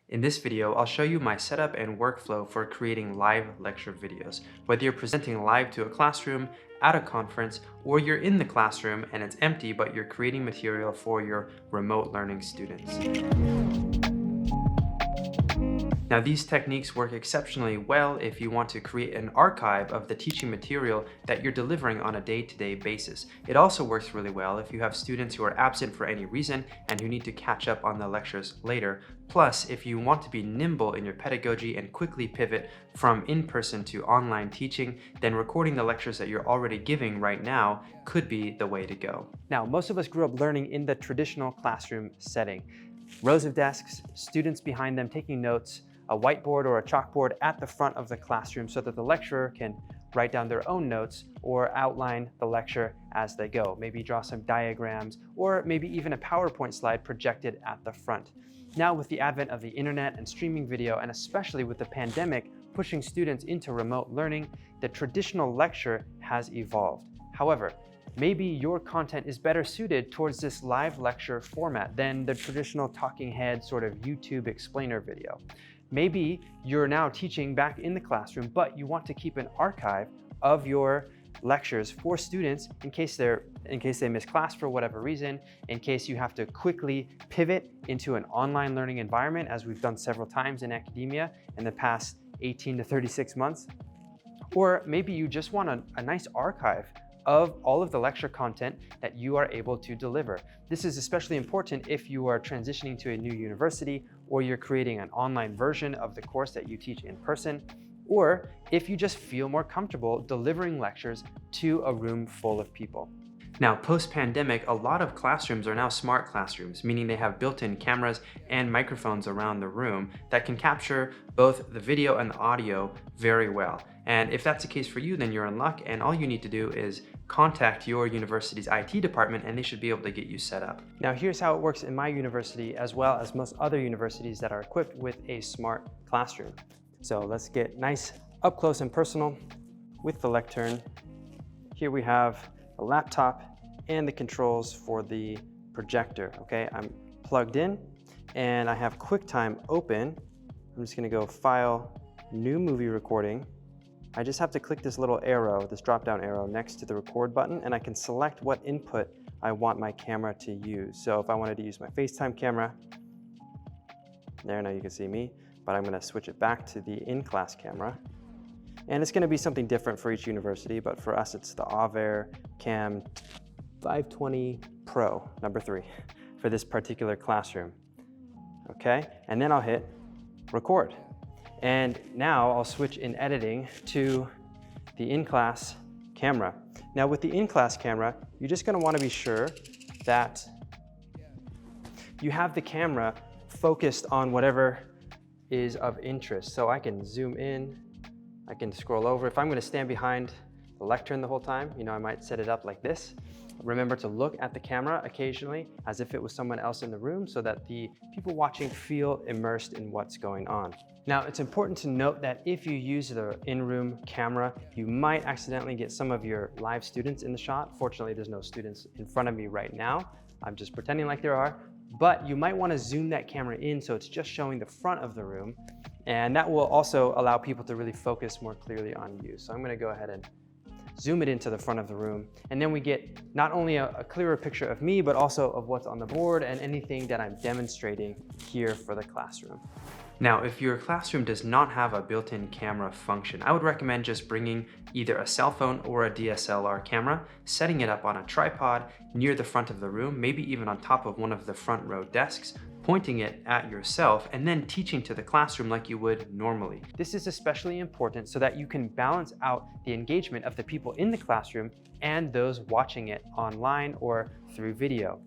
In this video, I'll show you my setup and workflow for creating live lecture videos. Whether you're presenting live to a classroom, at a conference, or you're in the classroom and it's empty but you're creating material for your remote learning students. Now, these techniques work exceptionally well if you want to create an archive of the teaching material that you're delivering on a day-to-day basis. It also works really well if you have students who are absent for any reason and who need to catch up on the lectures later. Plus, if you want to be nimble in your pedagogy and quickly pivot from in-person to online teaching, then recording the lectures that you're already giving right now could be the way to go. Now, most of us grew up learning in the traditional classroom setting. Rows of desks, students behind them taking notes, a whiteboard or a chalkboard at the front of the classroom so that the lecturer can write down their own notes or outline the lecture as they go. Maybe draw some diagrams or maybe even a PowerPoint slide projected at the front. Now, with the advent of the internet and streaming video, and especially with the pandemic pushing students into remote learning, the traditional lecture has evolved. However, maybe your content is better suited towards this live lecture format than the traditional talking head sort of YouTube explainer video. Maybe you're now teaching back in the classroom, but you want to keep an archive of your lectures for students in case they miss class for whatever reason, in case you have to quickly pivot into an online learning environment, as we've done several times in academia in the past 18 to 36 months. Or maybe you just want a nice archive of all of the lecture content that you are able to deliver. This is especially important if you are transitioning to a new university, or you're creating an online version of the course that you teach in person, or if you just feel more comfortable delivering lectures to a room full of people. Now, post-pandemic, a lot of classrooms are now smart classrooms, meaning they have built-in cameras and microphones around the room that can capture both the video and the audio very well. And if that's the case for you, then you're in luck, and all you need to do is contact your university's IT department and they should be able to get you set up. Now, here's how it works in my university, as well as most other universities that are equipped with a smart classroom. So let's get nice up close and personal with the lectern. Here we have a laptop and the controls for the projector. Okay, I'm plugged in and I have QuickTime open. I'm just gonna go File, New Movie Recording. I just have to click this little arrow, this drop-down arrow next to the record button, and I can select what input I want my camera to use. So if I wanted to use my FaceTime camera, there, now you can see me, but I'm gonna switch it back to the in-class camera. And it's gonna be something different for each university, but for us, it's the Aver Cam 520 Pro, number 3, for this particular classroom. Okay, and then I'll hit record. And now I'll switch in editing to the in-class camera. Now, with the in-class camera, you're just gonna wanna be sure that you have the camera focused on whatever is of interest. So I can zoom in, I can scroll over. If I'm gonna stand behind the lectern the whole time, I might set it up like this. Remember to look at the camera occasionally as if it was someone else in the room so that the people watching feel immersed in what's going on. Now, it's important to note that if you use the in-room camera, you might accidentally get some of your live students in the shot. Fortunately, there's no students in front of me right now. I'm just pretending like there are, but you might want to zoom that camera in so it's just showing the front of the room, and that will also allow people to really focus more clearly on you. So I'm going to go ahead and zoom it into the front of the room, and then we get not only a clearer picture of me, but also of what's on the board and anything that I'm demonstrating here for the classroom. Now, if your classroom does not have a built-in camera function, I would recommend just bringing either a cell phone or a DSLR camera, setting it up on a tripod near the front of the room, maybe even on top of one of the front row desks, pointing it at yourself, and then teaching to the classroom like you would normally. This is especially important so that you can balance out the engagement of the people in the classroom and those watching it online or through video.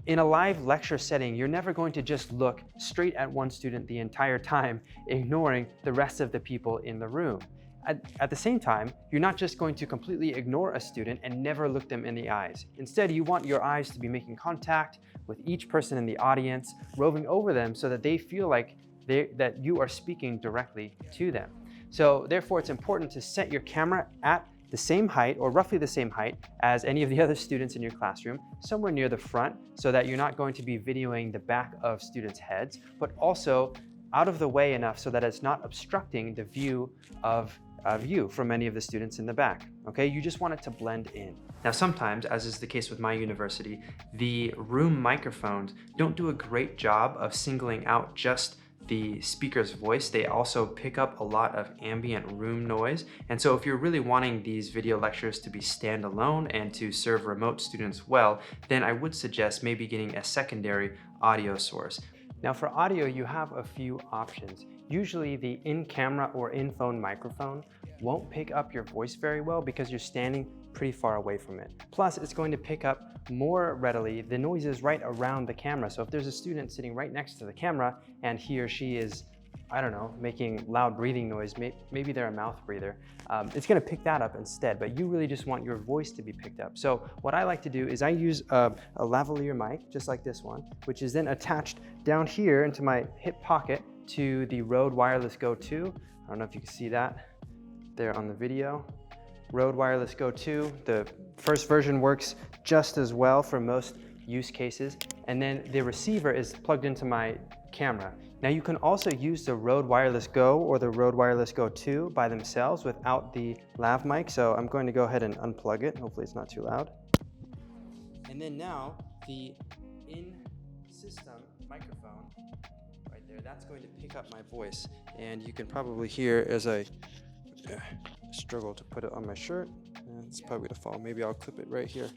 In a live lecture setting, you're never going to just look straight at one student the entire time, ignoring the rest of the people in the room. At the same time, you're not just going to completely ignore a student and never look them in the eyes. Instead, you want your eyes to be making contact with each person in the audience, roving over them so that they feel like that you are speaking directly to them. So therefore, it's important to set your camera at the same height or roughly the same height as any of the other students in your classroom, somewhere near the front, so that you're not going to be videoing the back of students' heads, but also out of the way enough so that it's not obstructing the view of you from many of the students in the back, okay? You just want it to blend in. Now sometimes, as is the case with my university, the room microphones don't do a great job of singling out just the speaker's voice. They also pick up a lot of ambient room noise. And so if you're really wanting these video lectures to be standalone and to serve remote students well, then I would suggest maybe getting a secondary audio source. Now for audio, you have a few options. Usually the in-camera or in-phone microphone won't pick up your voice very well because you're standing pretty far away from it. Plus, it's going to pick up more readily the noises right around the camera. So if there's a student sitting right next to the camera and he or she is, I don't know, making loud breathing noise, maybe they're a mouth breather, it's gonna pick that up instead, but you really just want your voice to be picked up. So what I like to do is I use a lavalier mic, just like this one, which is then attached down here into my hip pocket to the Rode Wireless Go 2. I don't know if you can see that there on the video. Rode Wireless Go 2, the first version works just as well for most use cases. And then the receiver is plugged into my camera. Now you can also use the Rode Wireless Go or the Rode Wireless Go 2 by themselves without the lav mic. So I'm going to go ahead and unplug it. Hopefully it's not too loud. And then now the in-system microphone right there, that's going to pick up my voice. And you can probably hear as I struggle to put it on my shirt. It's probably gonna fall. Maybe I'll clip it right here.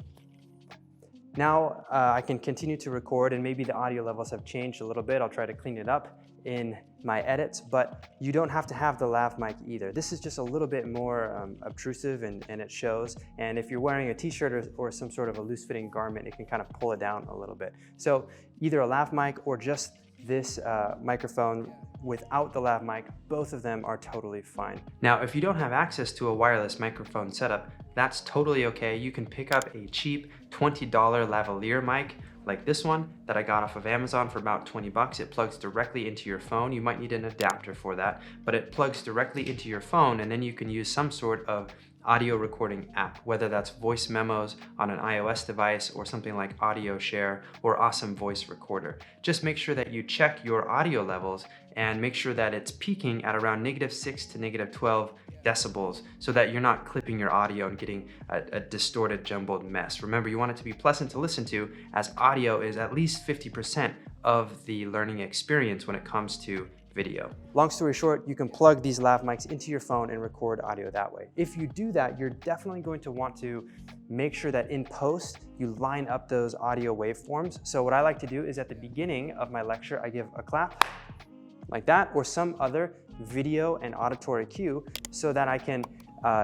Now I can continue to record, and maybe the audio levels have changed a little bit. I'll try to clean it up in my edits, but you don't have to have the lav mic either. This is just a little bit more obtrusive and it shows. And if you're wearing a t-shirt or some sort of a loose-fitting garment, it can kind of pull it down a little bit. So either a lav mic or just this microphone without the lav mic, both of them are totally fine. Now, if you don't have access to a wireless microphone setup, that's totally okay. You can pick up a cheap $20 lavalier mic like this one that I got off of Amazon for about 20 bucks. It plugs directly into your phone. You might need an adapter for that, but it plugs directly into your phone, and then you can use some sort of audio recording app, whether that's voice memos on an iOS device or something like Audio Share or Awesome Voice Recorder. Just make sure that you check your audio levels and make sure that it's peaking at around -6 to -12 decibels so that you're not clipping your audio and getting a distorted, jumbled mess. Remember, you want it to be pleasant to listen to, as audio is at least 50% of the learning experience when it comes to video. Long story short, you can plug these lav mics into your phone and record audio that way. If you do that, you're definitely going to want to make sure that in post, you line up those audio waveforms. So what I like to do is at the beginning of my lecture, I give a clap like that, or some other video and auditory cue so that I can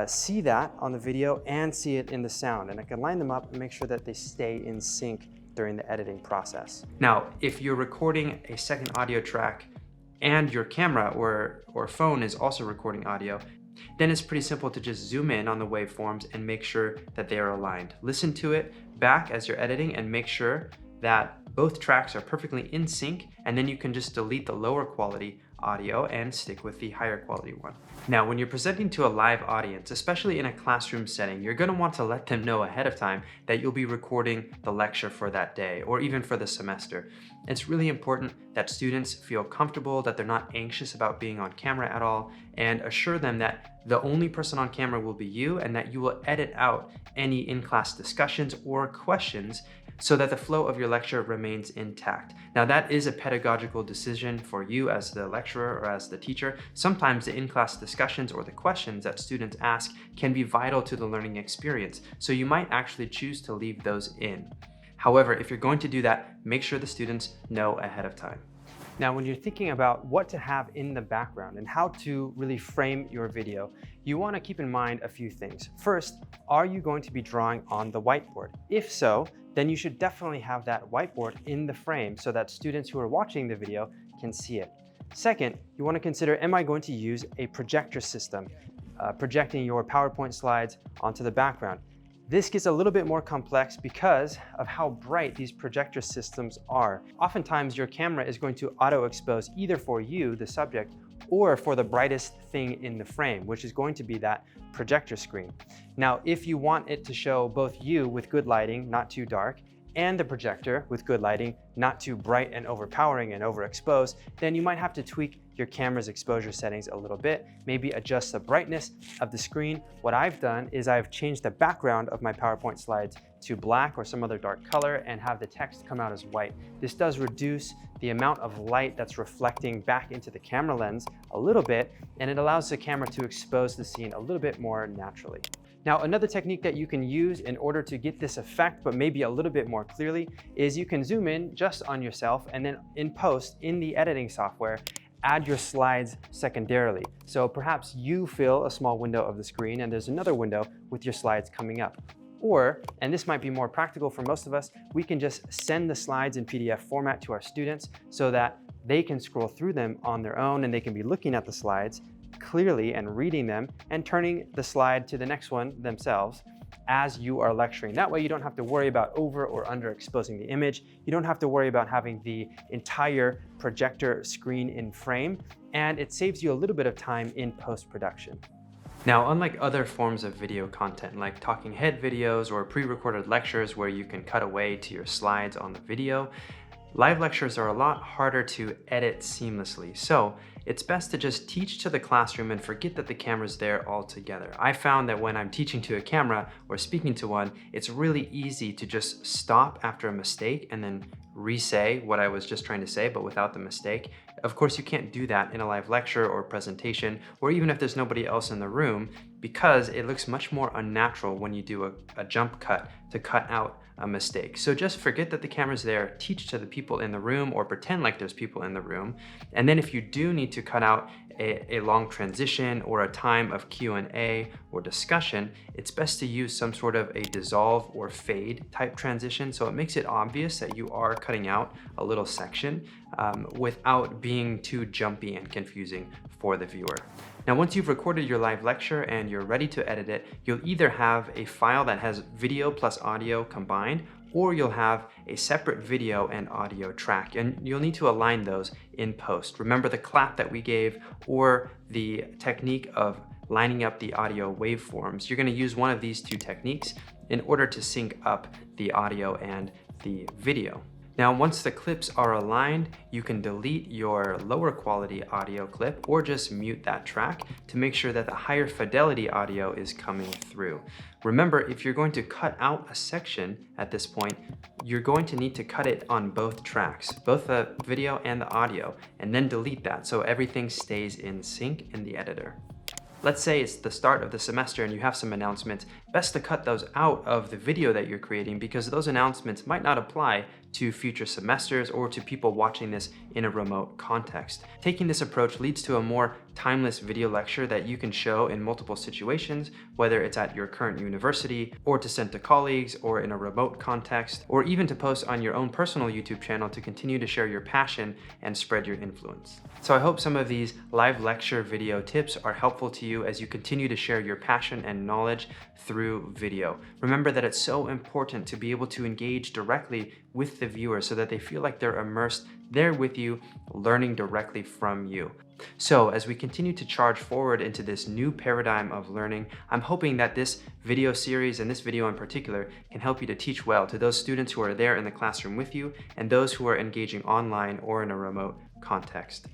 see that on the video and see it in the sound. And I can line them up and make sure that they stay in sync during the editing process. Now, if you're recording a second audio track and your camera or phone is also recording audio, then it's pretty simple to just zoom in on the waveforms and make sure that they are aligned. Listen to it back as you're editing and make sure that both tracks are perfectly in sync, and then you can just delete the lower quality audio and stick with the higher quality one. Now, when you're presenting to a live audience, especially in a classroom setting, you're gonna want to let them know ahead of time that you'll be recording the lecture for that day or even for the semester. It's really important that students feel comfortable, that they're not anxious about being on camera at all, and assure them that the only person on camera will be you and that you will edit out any in-class discussions or questions so that the flow of your lecture remains intact. Now, that is a pedagogical decision for you as the lecturer or as the teacher. Sometimes the in-class discussions or the questions that students ask can be vital to the learning experience, so you might actually choose to leave those in. However, if you're going to do that, make sure the students know ahead of time. Now, when you're thinking about what to have in the background and how to really frame your video, you want to keep in mind a few things. First, are you going to be drawing on the whiteboard? If so, then you should definitely have that whiteboard in the frame so that students who are watching the video can see it. Second, you want to consider, am I going to use a projector system, projecting your PowerPoint slides onto the background? This gets a little bit more complex because of how bright these projector systems are. Oftentimes, your camera is going to auto-expose either for you, the subject, or for the brightest thing in the frame, which is going to be that projector screen. Now, if you want it to show both you with good lighting, not too dark, and the projector with good lighting, not too bright and overpowering and overexposed, then you might have to tweak your camera's exposure settings a little bit, maybe adjust the brightness of the screen. What I've done is I've changed the background of my PowerPoint slides to black or some other dark color and have the text come out as white. This does reduce the amount of light that's reflecting back into the camera lens a little bit, and it allows the camera to expose the scene a little bit more naturally. Now, another technique that you can use in order to get this effect, but maybe a little bit more clearly, is you can zoom in just on yourself and then in post, in the editing software, add your slides secondarily. So perhaps you fill a small window of the screen and there's another window with your slides coming up. Or, and this might be more practical for most of us, we can just send the slides in PDF format to our students so that they can scroll through them on their own and they can be looking at the slides clearly and reading them and turning the slide to the next one themselves as you are lecturing. That way you don't have to worry about over or under exposing the image. You don't have to worry about having the entire projector screen in frame, and it saves you a little bit of time in post-production. Now, unlike other forms of video content like talking head videos or pre-recorded lectures where you can cut away to your slides on the video, live lectures are a lot harder to edit seamlessly. So it's best to just teach to the classroom and forget that the camera's there altogether. I found that when I'm teaching to a camera or speaking to one, it's really easy to just stop after a mistake and then re-say what I was just trying to say, but without the mistake. Of course, you can't do that in a live lecture or presentation, or even if there's nobody else in the room, because it looks much more unnatural when you do a jump cut to cut out a mistake. So just forget that the camera's there, teach to the people in the room or pretend like there's people in the room. And then if you do need to cut out a long transition or a time of Q&A or discussion, it's best to use some sort of a dissolve or fade type transition, so it makes it obvious that you are cutting out a little section without being too jumpy and confusing for the viewer. Now, once you've recorded your live lecture and you're ready to edit it, you'll either have a file that has video plus audio combined, or you'll have a separate video and audio track, and you'll need to align those in post. Remember the clap that we gave or the technique of lining up the audio waveforms. You're gonna use one of these two techniques in order to sync up the audio and the video. Now, once the clips are aligned, you can delete your lower quality audio clip or just mute that track to make sure that the higher fidelity audio is coming through. Remember, if you're going to cut out a section at this point, you're going to need to cut it on both tracks, both the video and the audio, and then delete that so everything stays in sync in the editor. Let's say it's the start of the semester and you have some announcements. Best to cut those out of the video that you're creating because those announcements might not apply to future semesters or to people watching this in a remote context. Taking this approach leads to a more timeless video lecture that you can show in multiple situations, whether it's at your current university or to send to colleagues or in a remote context, or even to post on your own personal YouTube channel to continue to share your passion and spread your influence. So I hope some of these live lecture video tips are helpful to you as you continue to share your passion and knowledge through video. Remember that it's so important to be able to engage directly with the viewer so that they feel like they're immersed there with you, learning directly from you. So as we continue to charge forward into this new paradigm of learning, I'm hoping that this video series and this video in particular can help you to teach well to those students who are there in the classroom with you and those who are engaging online or in a remote context.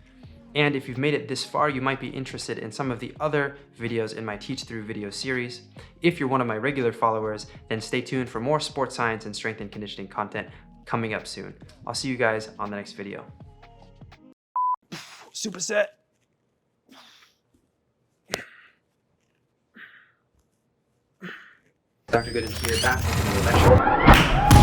And if you've made it this far, you might be interested in some of the other videos in my Teach Through video series. If you're one of my regular followers, then stay tuned for more sports science and strength and conditioning content coming up soon. I'll see you guys on the next video. Superset. Dr. Goodin here, back from the lecture.